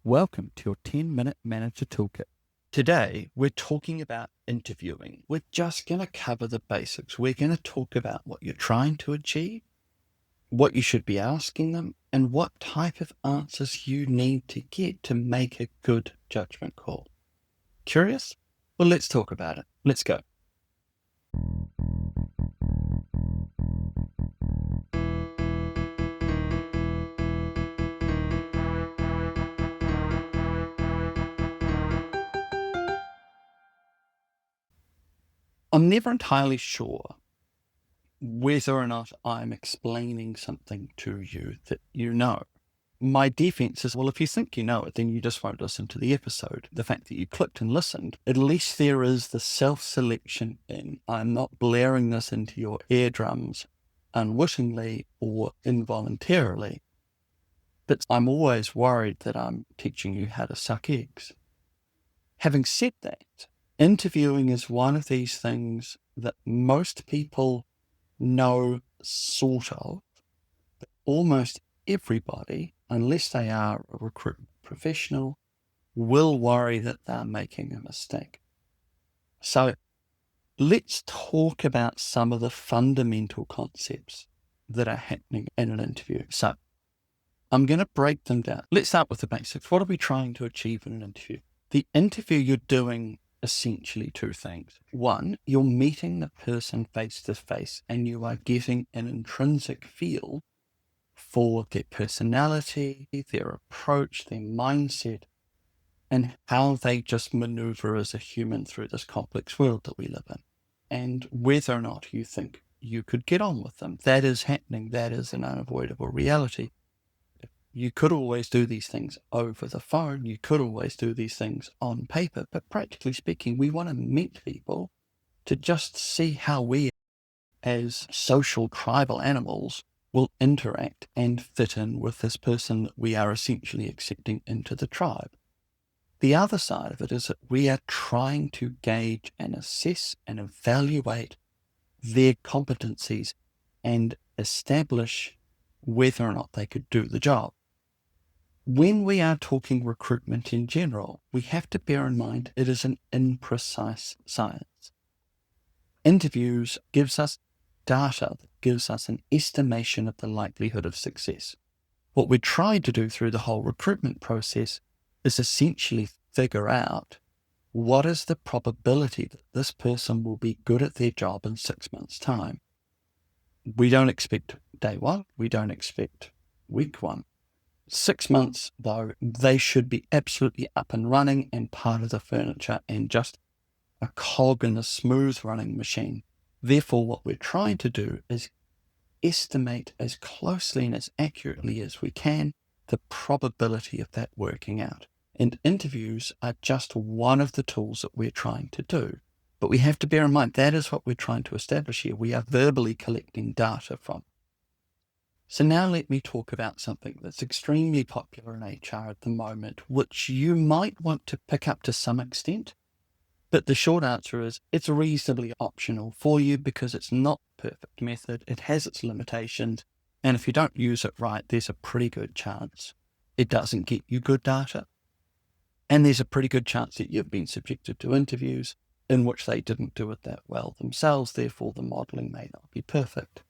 Welcome to your 10-minute manager toolkit. Today, we're talking about interviewing. We're just going to cover the basics. We're going to talk about what you're trying to achieve, what you should be asking them, and what type of answers you need to get to make a good judgment call. Curious? Well, let's talk about it. Let's go. I'm never entirely sure whether or not I'm explaining something to you that you know. My defense is, well, if you think you know it, then you just won't listen to the episode. The fact that you clicked and listened, at least there is the self-selection in, I'm not blaring this into your eardrums unwittingly or involuntarily, but I'm always worried that I'm teaching you how to suck eggs. Having said that, interviewing is one of these things that most people know sort of, but almost everybody, unless they are a recruitment professional, will worry that they're making a mistake. So let's talk about some of the fundamental concepts that are happening in an interview. So I'm going to break them down. Let's start with the basics. What are we trying to achieve in an interview? The interview, you're doing essentially two things. One, you're meeting the person face to face and you are getting an intrinsic feel for their personality, their approach, their mindset, and how they just maneuver as a human through this complex world that we live in, and whether or not you think you could get on with them. That is happening. That is an unavoidable reality. You could always do these things over the phone. You could always do these things on paper. But practically speaking, we want to meet people to just see how we, as social tribal animals, will interact and fit in with this person that we are essentially accepting into the tribe. The other side of it is that we are trying to gauge and assess and evaluate their competencies and establish whether or not they could do the job. When we are talking recruitment in general, we have to bear in mind it is an imprecise science. Interviews gives us data that gives us an estimation of the likelihood of success. What we try to do through the whole recruitment process is essentially figure out what is the probability that this person will be good at their job in 6 months' time. We don't expect day one. We don't expect week one. 6 months, though, they should be absolutely up and running and part of the furniture and just a cog in a smooth running machine. Therefore, what we're trying to do is estimate as closely and as accurately as we can the probability of that working out. And interviews are just one of the tools that we're trying to do. But we have to bear in mind that is what we're trying to establish here. We are verbally collecting data from. So now let me talk about something that's extremely popular in HR at the moment, which you might want to pick up to some extent. But the short answer is it's reasonably optional for you because it's not a perfect method. It has its limitations. And if you don't use it right, there's a pretty good chance it doesn't get you good data. And there's a pretty good chance that you've been subjected to interviews in which they didn't do it that well themselves. Therefore, the modeling may not be perfect.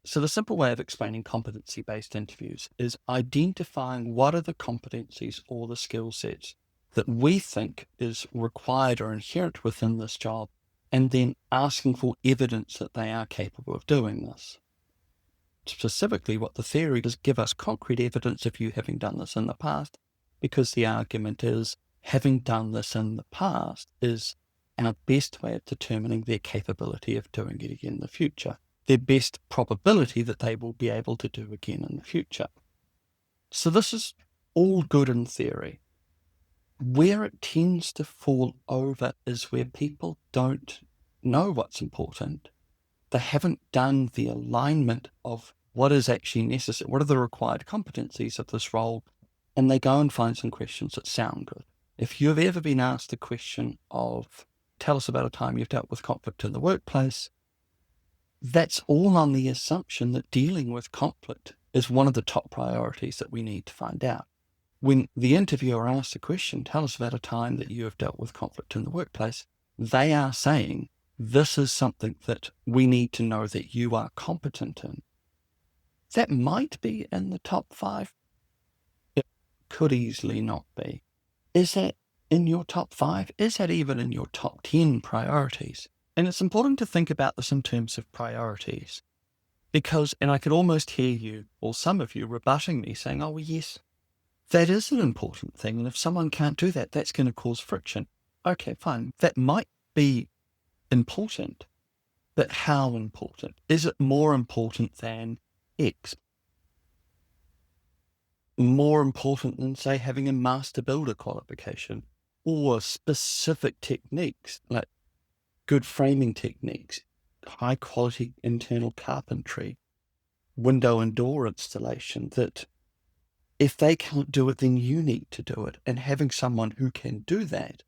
So the simple way of explaining competency-based interviews is identifying what are the competencies or the skill sets that we think is required or inherent within this job, and then asking for evidence that they are capable of doing this. Specifically, what the theory does give us concrete evidence of you having done this in the past, because the argument is having done this in the past is our best way of determining their capability of doing it again in the future, their best probability that they will be able to do again in the future. So this is all good in theory. Where it tends to fall over is where people don't know what's important. They haven't done the alignment of what is actually necessary, what are the required competencies of this role, and they go and find some questions that sound good. If you've ever been asked the question of, tell us about a time you've dealt with conflict in the workplace, that's all on the assumption that dealing with conflict is one of the top priorities that we need to find out. When the interviewer asks the question, tell us about a time that you have dealt with conflict in the workplace, they are saying, this is something that we need to know that you are competent in. That might be in the top 5. It could easily not be. Is that in your top 5? Is that even in your top 10 priorities? And it's important to think about this in terms of priorities. Because, and I could almost hear you, or some of you, rebutting me saying, oh, well, yes, that is an important thing. And if someone can't do that, that's going to cause friction. Okay, fine. That might be important, but how important? Is it more important than X? More important than, say, having a master builder qualification or specific techniques like good framing techniques, high quality internal carpentry, window and door installation, that if they can't do it, then you need to do it. And having someone who can do that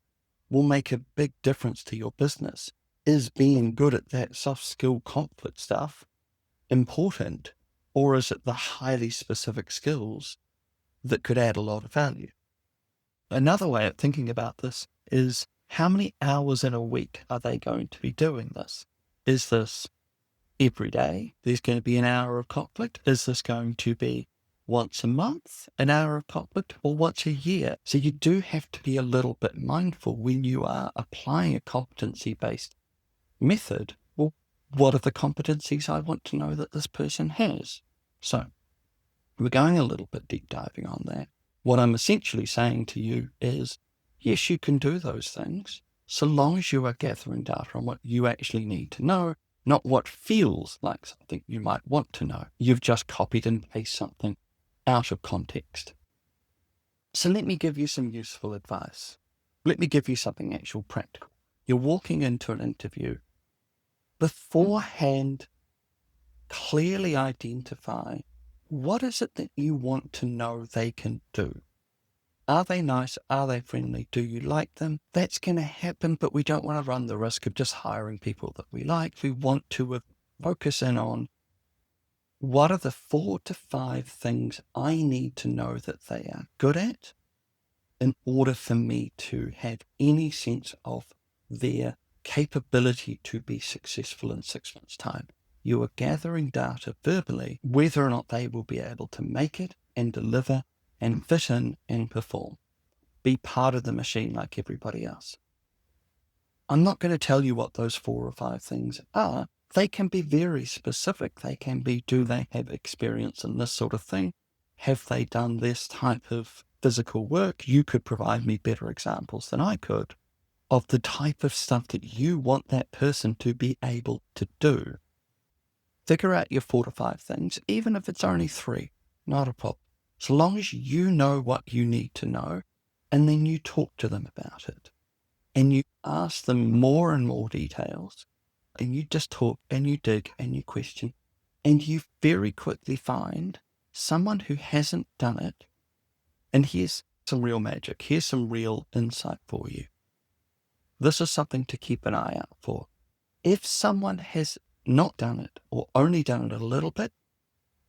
will make a big difference to your business. Is being good at that soft skill conflict stuff important, or is it the highly specific skills that could add a lot of value? Another way of thinking about this is, how many hours in a week are they going to be doing this? Is this every day there's going to be an hour of conflict? Is this going to be once a month, an hour of conflict, or once a year? So you do have to be a little bit mindful when you are applying a competency-based method. Well, what are the competencies I want to know that this person has? So we're going a little bit deep diving on that. What I'm essentially saying to you is, yes, you can do those things, so long as you are gathering data on what you actually need to know, not what feels like something you might want to know. You've just copied and pasted something out of context. So let me give you some useful advice. Let me give you something actual practical. You're walking into an interview. Beforehand, clearly identify, what is it that you want to know they can do? Are they nice? Are they friendly? Do you like them? That's going to happen, but we don't want to run the risk of just hiring people that we like. We want to focus in on, what are the 4 to 5 things I need to know that they are good at in order for me to have any sense of their capability to be successful in 6 months' time. You are gathering data verbally, whether or not they will be able to make it and deliver and fit in and perform. Be part of the machine like everybody else. I'm not going to tell you what those 4 or 5 things are. They can be very specific. They can be, do they have experience in this sort of thing? Have they done this type of physical work? You could provide me better examples than I could of the type of stuff that you want that person to be able to do. Figure out your 4 to 5 things, even if it's only 3, not a problem. So long as you know what you need to know, and then you talk to them about it, and you ask them more and more details, and you just talk and you dig and you question, and you very quickly find someone who hasn't done it. And here's some real magic. Here's some real insight for you. This is something to keep an eye out for. If someone has not done it or only done it a little bit,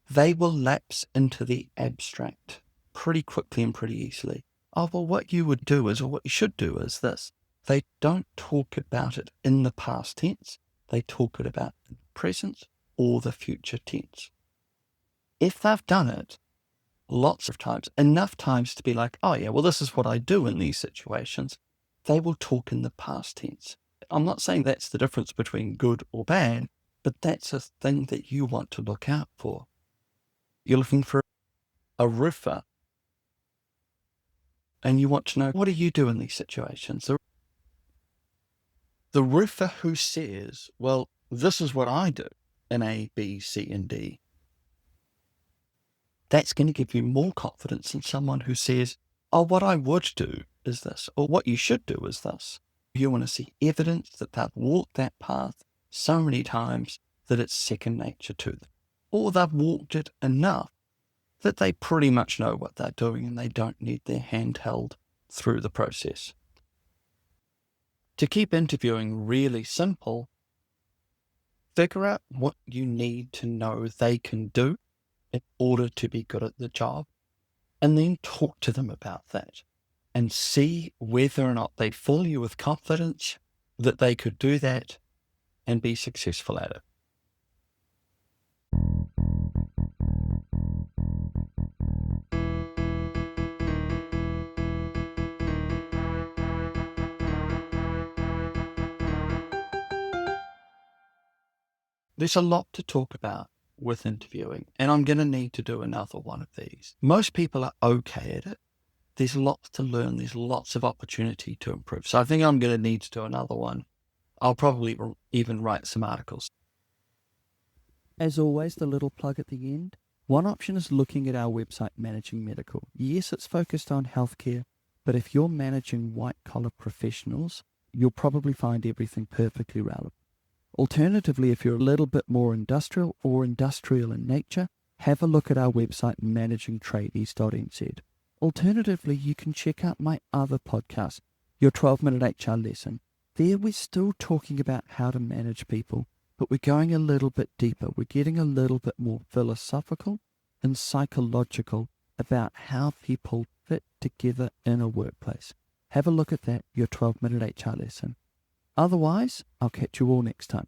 they will lapse into the abstract pretty quickly and pretty easily. Oh, well, what you would do is, or what you should do is this. They don't talk about it in the past tense. They talk it about the present or the future tense. If they've done it lots of times, enough times to be like, oh yeah, well, this is what I do in these situations, they will talk in the past tense. I'm not saying that's the difference between good or bad, but that's a thing that you want to look out for. You're looking for a roofer, and you want to know, what do you do in these situations? The roofer who says, well, this is what I do in A, B, C, and D, that's going to give you more confidence than someone who says, oh, what I would do is this, or what you should do is this. You want to see evidence that they've walked that path so many times that it's second nature to them, or they've walked it enough that they pretty much know what they're doing and they don't need their hand held through the process. To keep interviewing really simple, figure out what you need to know they can do in order to be good at the job. and then talk to them about that and see whether or not they fill you with confidence that they could do that and be successful at it. There's a lot to talk about with interviewing, and I'm going to need to do another one of these. Most people are okay at it. There's lots to learn. There's lots of opportunity to improve. So I think I'm going to need to do another one. I'll probably even write some articles. As always, the little plug at the end. One option is looking at our website, Managing Medical. Yes, it's focused on healthcare, but if you're managing white-collar professionals, you'll probably find everything perfectly relevant. Alternatively, if you're a little bit more industrial or industrial in nature, have a look at our website, Managingtradies.nz. Alternatively, you can check out my other podcast, Your 12-Minute HR Lesson. There we're still talking about how to manage people, but we're going a little bit deeper. We're getting a little bit more philosophical and psychological about how people fit together in a workplace. Have a look at that, Your 12-Minute HR Lesson. Otherwise, I'll catch you all next time.